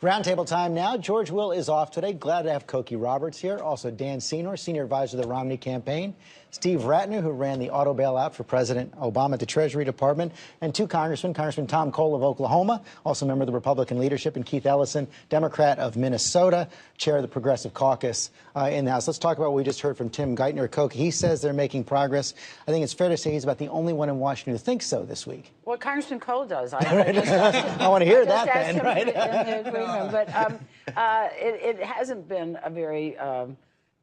Roundtable time now. George Will is off today. Glad to have Cokie Roberts here. Also, Dan Senor, senior advisor to the Romney campaign. Steve Ratner, who ran the auto bailout for President Obama at the Treasury Department. And two congressmen, Congressman Tom Cole of Oklahoma, also member of the Republican leadership, and Keith Ellison, Democrat of Minnesota, chair of the Progressive Caucus in the House. Let's talk about what we just heard from Tim Geithner. Cokie, he says they're making progress. I think it's fair to say he's about the only one in Washington who thinks so this week. Well, Congressman Cole does. I want to hear that then, right? In the agreement. But it hasn't been a very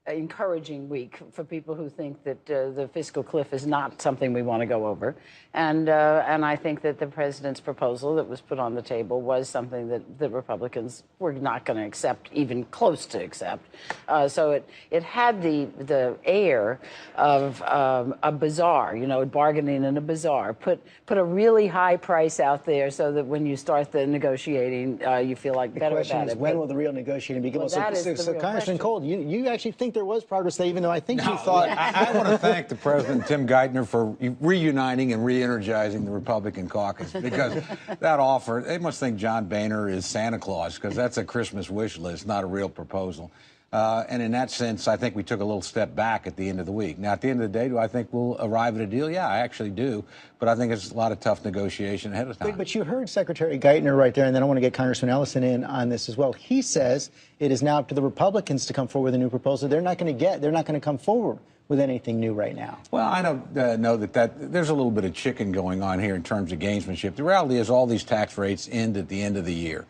encouraging week for people who think that the fiscal cliff is not something we want to go over. And I think that the president's proposal that was put on the table was something that the Republicans were not going to accept, even close to accept. So it had the air of a bazaar, you know, bargaining in a bazaar. Put a really high price out there so that when you start the negotiating, you feel like better about it. The question is, when will the real negotiating begin? Well, so Congressman Cole, you actually think there was progress there, even though I think you thought... I want to thank the President, Tim Geithner, for reuniting and re-energizing the Republican caucus, because that offer, they must think John Boehner is Santa Claus, because that's a Christmas wish list, not a real proposal. And in that sense, I think we took a little step back at the end of the week. Now, at the end of the day, do I think we'll arrive at a deal? Yeah, I actually do. But I think it's a lot of tough negotiation ahead of time. But you heard Secretary Geithner right there, and then I want to get Congressman Ellison in on this as well. He says it is now up to the Republicans to come forward with a new proposal. They're not going to come forward with anything new right now. Well, I don't know that there's a little bit of chicken going on here in terms of gamesmanship. The reality is all these tax rates end at the end of the year.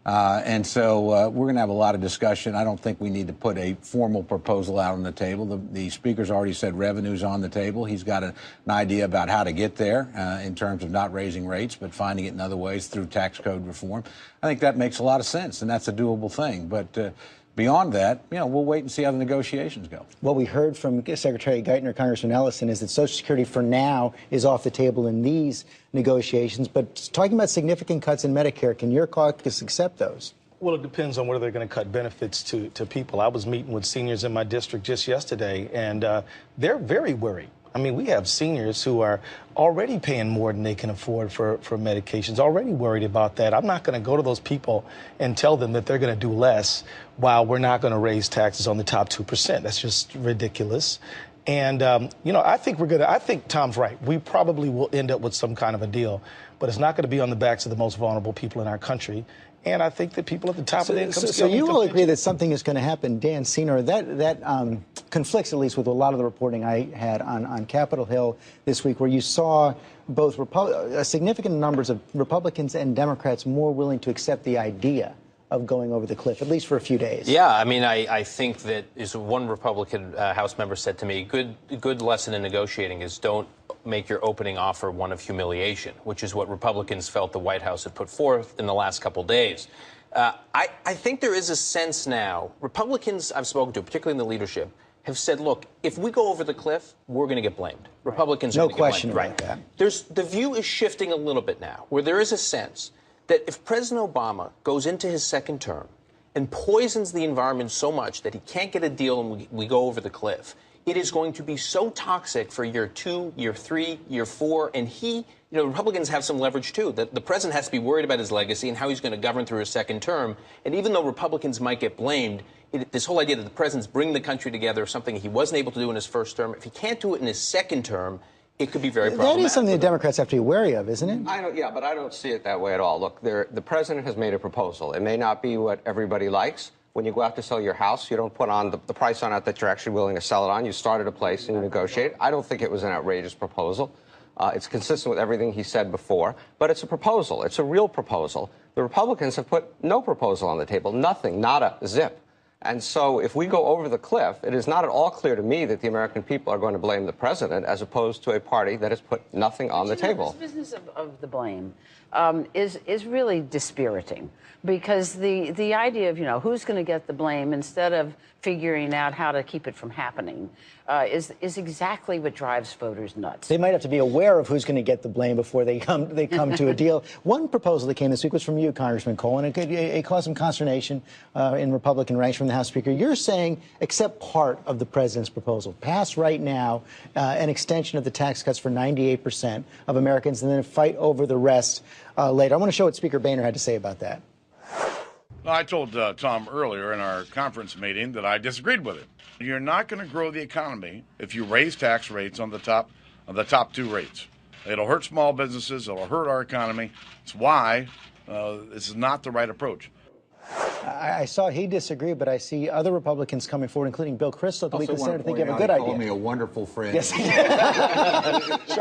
And so we're going to have a lot of discussion. I don't think we need to put a formal proposal out on the table. The Speaker's already said revenue's on the table. He's got an idea about how to get there in terms of not raising rates, but finding it in other ways through tax code reform. I think that makes a lot of sense, and that's a doable thing. But beyond that, you know, we'll wait and see how the negotiations go. What we heard from Secretary Geithner, Congressman Ellison, is that Social Security for now is off the table in these negotiations. But talking about significant cuts in Medicare, can your caucus accept those? Well, it depends on whether they're going to cut benefits to people. I was meeting with seniors in my district just yesterday, and they're very worried. I mean, we have seniors who are already paying more than they can afford for medications, already worried about that. I'm not going to go to those people and tell them that they're going to do less while we're not going to raise taxes on the top 2%. That's just ridiculous. And, you know, I think Tom's right. We probably will end up with some kind of a deal, but it's not going to be on the backs of the most vulnerable people in our country. And I think that people at the top of the income scale... So you will agree that something is going to happen, Dan Senor. That conflicts, at least, with a lot of the reporting I had on Capitol Hill this week, where you saw both significant numbers of Republicans and Democrats more willing to accept the idea of going over the cliff, at least for a few days. Yeah, I mean, I think that is one Republican House member said to me, good lesson in negotiating is don't make your opening offer one of humiliation, which is what Republicans felt the White House had put forth in the last couple days. I think there is a sense now, Republicans I've spoken to, particularly in the leadership, have said, look, if we go over the cliff, we're going to get blamed. Republicans are going to get blamed. No question about that. The view is shifting a little bit now, where there is a sense that if President Obama goes into his second term and poisons the environment so much that he can't get a deal and we go over the cliff, it is going to be so toxic for year 2, year 3, year 4, and Republicans have some leverage too. That the president has to be worried about his legacy and how he's going to govern through his second term. And even though Republicans might get blamed, this whole idea that the president's bringing the country together is something he wasn't able to do in his first term. If he can't do it in his second term, it could be very problematic. That is something the Democrats have to be wary of, isn't it? Yeah, but I don't see it that way at all. Look, the president has made a proposal. It may not be what everybody likes. When you go out to sell your house, you don't put on the price on it that you're actually willing to sell it on. You start at a place and you negotiate. I don't think it was an outrageous proposal. It's consistent with everything he said before. But it's a proposal. It's a real proposal. The Republicans have put no proposal on the table. Nothing. Not a zip. And so if we go over the cliff, it is not at all clear to me that the American people are going to blame the president as opposed to a party that has put nothing on the table. This business of the blame is really dispiriting, because the idea of, who's going to get the blame instead of figuring out how to keep it from happening is exactly what drives voters nuts. They might have to be aware of who's going to get the blame before they come to a deal. One proposal that came this week was from you, Congressman Cole, and it caused some consternation in Republican ranks from the House Speaker. You're saying accept part of the president's proposal. Pass right now an extension of the tax cuts for 98% of Americans, and then fight over the rest later. I want to show what Speaker Boehner had to say about that. I told Tom earlier in our conference meeting that I disagreed with him. You're not going to grow the economy if you raise tax rates on the top two rates. It'll hurt small businesses. It'll hurt our economy. It's why this is not the right approach. I saw he disagreed, but I see other Republicans coming forward, including Bill Kristol, that we consider to think you have a good idea. He called me a wonderful friend. Yes. It's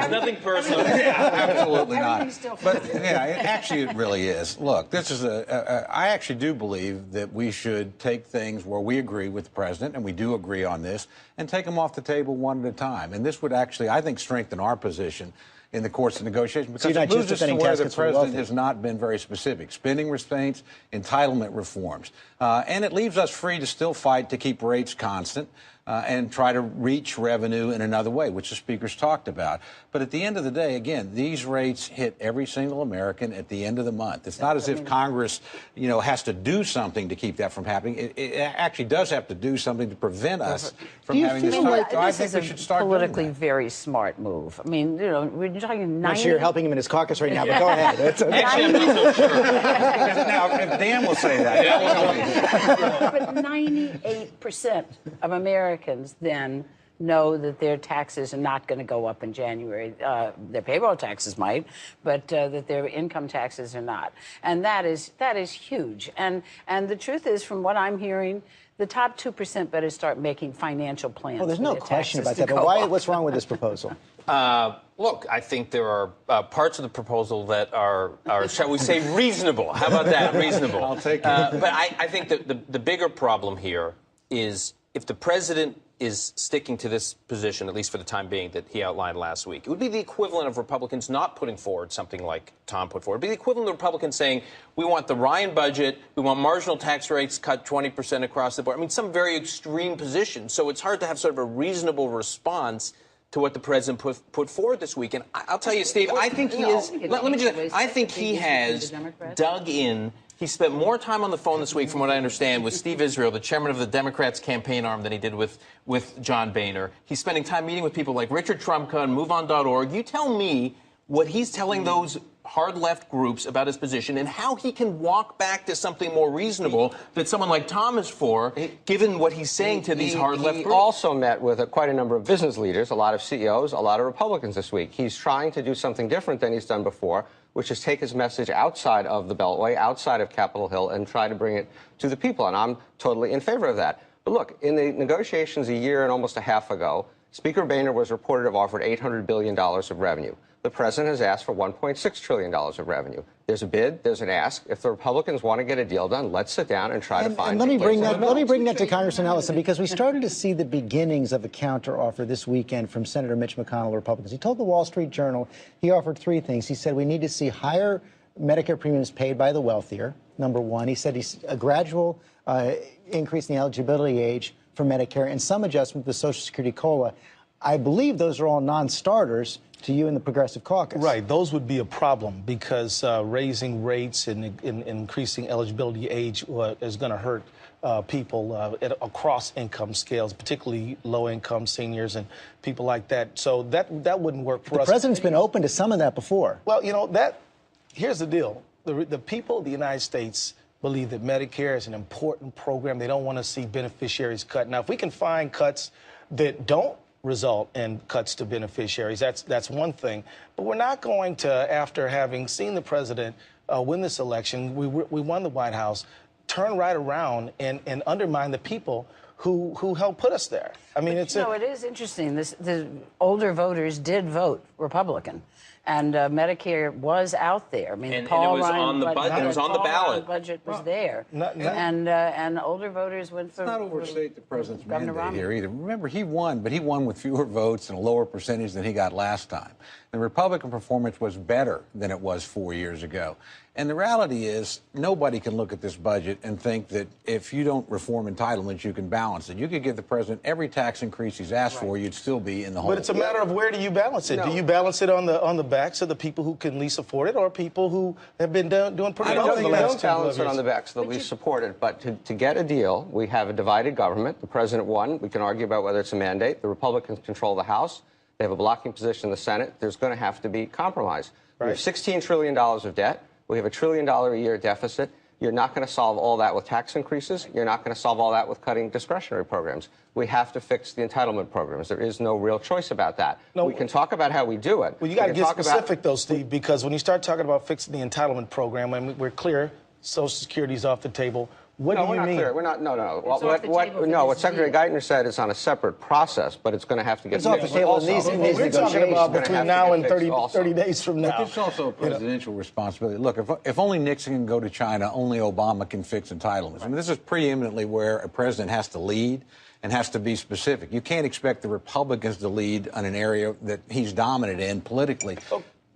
nothing personal. Absolutely not. Everything's still But actually, it really is. Look, this is I actually do believe that we should take things where we agree with the president, and we do agree on this, and take them off the table one at a time. And this would actually, I think, strengthen our position in the course of negotiation, because it moves us to where the president has not been very specific. Spending restraints, entitlement reforms. And it leaves us free to still fight to keep rates constant and try to reach revenue in another way, which the speakers talked about. But at the end of the day, again, these rates hit every single American at the end of the month. It's not as if Congress, has to do something to keep that from happening. It actually does have to do something to prevent us from having this fight. So I think we should start politically very smart move. I mean, we're talking 90. I'm sure you're helping him in his caucus right now, but go ahead. It's okay. Actually, I'm not so sure. Now, if Dan will say that. But 98% of Americans then know that their taxes are not going to go up in January. Their payroll taxes might, but that their income taxes are not. And that is huge. And the truth is, from what I'm hearing, the top 2% better start making financial plans. Well, there's no question about that. But what's wrong with this proposal? Look, I think there are parts of the proposal that are, shall we say, reasonable. How about that? Reasonable. I'll take it. But I think that the bigger problem here is if the president is sticking to this position, at least for the time being, that he outlined last week, it would be the equivalent of Republicans not putting forward something like Tom put forward. It would be the equivalent of Republicans saying, we want the Ryan budget, we want marginal tax rates cut 20% across the board. I mean, some very extreme position. So it's hard to have sort of a reasonable response to what the president put forward this week. And I'll tell you, Steve, I think he is. Let me just. I think he has dug in. He spent more time on the phone this week, from what I understand, with Steve Israel, the chairman of the Democrats' campaign arm, than he did with John Boehner. He's spending time meeting with people like Richard Trumka and MoveOn.org. You tell me what he's telling those hard left groups about his position and how he can walk back to something more reasonable that someone like Tom is for, given what he's saying to these hard left groups. He also met with quite a number of business leaders, a lot of CEOs, a lot of Republicans this week. He's trying to do something different than he's done before, which is take his message outside of the Beltway, outside of Capitol Hill, and try to bring it to the people. And I'm totally in favor of that. But look, in the negotiations a year and almost a half ago, Speaker Boehner was reported to have offered $800 billion of revenue. The president has asked for $1.6 trillion of revenue. There's a bid, there's an ask. If the Republicans want to get a deal done, let's sit down and try to find. And let me bring that to Congressman Ellison, because we started to see the beginnings of a counteroffer this weekend from Senator Mitch McConnell, Republicans. He told the Wall Street Journal he offered three things. He said we need to see higher Medicare premiums paid by the wealthier, number one. He said he's a gradual increase in the eligibility age for Medicare and some adjustment to the Social Security COLA. I believe those are all non-starters to you in the Progressive Caucus. Right. Those would be a problem because raising rates and increasing eligibility age is going to hurt people across income scales, particularly low-income seniors and people like that. So that wouldn't work for us. The president's been open to some of that before. Well, here's the deal. The people of the United States believe that Medicare is an important program. They don't want to see beneficiaries cut. Now, if we can find cuts that don't result in cuts to beneficiaries, that's one thing. But we're not going to, after having seen the president win this election, we won the White House, turn right around and undermine the people who helped put us there. I mean, it is interesting. The older voters did vote Republican, and Medicare was out there. I mean, and Paul it was Ryan on the budget. It was on the ballot. Budget was there, and older voters went for. Let's not overstate the president's Governor mandate Romney here either. Remember, he won, but he won with fewer votes and a lower percentage than he got last time. The Republican performance was better than it was 4 years ago. And the reality is, nobody can look at this budget and think that if you don't reform entitlements, you can balance it. You could give the president every tax increase he's asked for, you'd still be in the hole. But it's a matter of where do you balance it? No. Do you balance it on the backs of the people who can least afford it, or people who have been doing pretty well in the last 2 years? I don't balance it on the backs of the least supported. But to get a deal, we have a divided government. The president won. We can argue about whether it's a mandate. The Republicans control the House. They have a blocking position in the Senate. There's going to have to be compromise. Right. We have $16 trillion of debt. We have $1 trillion a year deficit. You're not going to solve all that with tax increases. You're not going to solve all that with cutting discretionary programs. We have to fix the entitlement programs. There is no real choice about that. No, we can talk about how we do it. Well, you got to get specific, though, Steve, because when you start talking about fixing the entitlement program, I mean, we're clear, Social Security's off the table. What do you mean? No, we're not clear. We're not. No. What Secretary Geithner said it's on a separate process, but it's going to have to get. It's off the table in these we're talking about between now and 30 days from now. But it's also a presidential responsibility. Look, if only Nixon can go to China, only Obama can fix entitlements. I mean, this is preeminently where a president has to lead and has to be specific. You can't expect the Republicans to lead on an area that he's dominant in politically.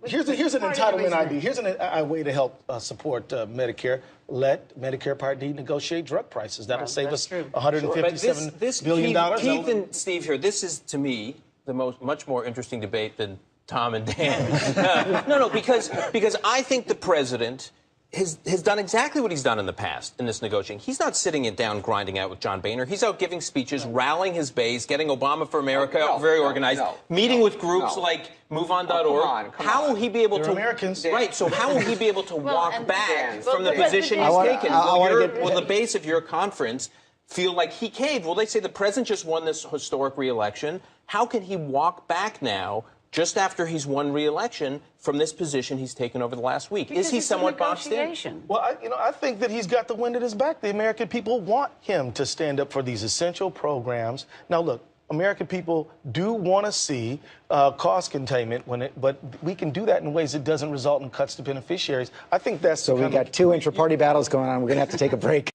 Here's an entitlement idea. Here's a way to help support Medicare. Let Medicare Part D negotiate drug prices. That'll save us $157 billion. Keith and Steve here, this is, to me, the much more interesting debate than Tom and Dan. No, because I think the president has done exactly what he's done in the past in this negotiating. He's not sitting it down, grinding out with John Boehner. He's out giving speeches, rallying his base, getting Obama for America very organized, meeting with groups like MoveOn.org. How will he be able to? Americans. Right. So how will he be able to walk back from the position he's taken? Will the base of your conference feel like he caved? Will they say the president just won this historic re-election? How can he walk back now, just after he's won re-election, from this position he's taken over the last week? Because is he somewhat boxed in? Well, I think that he's got the wind at his back. The American people want him to stand up for these essential programs. Now, look, American people do want to see cost containment, but we can do that in ways that doesn't result in cuts to beneficiaries. I think that's so. We got two intra-party battles going on. We're going to have to take a break.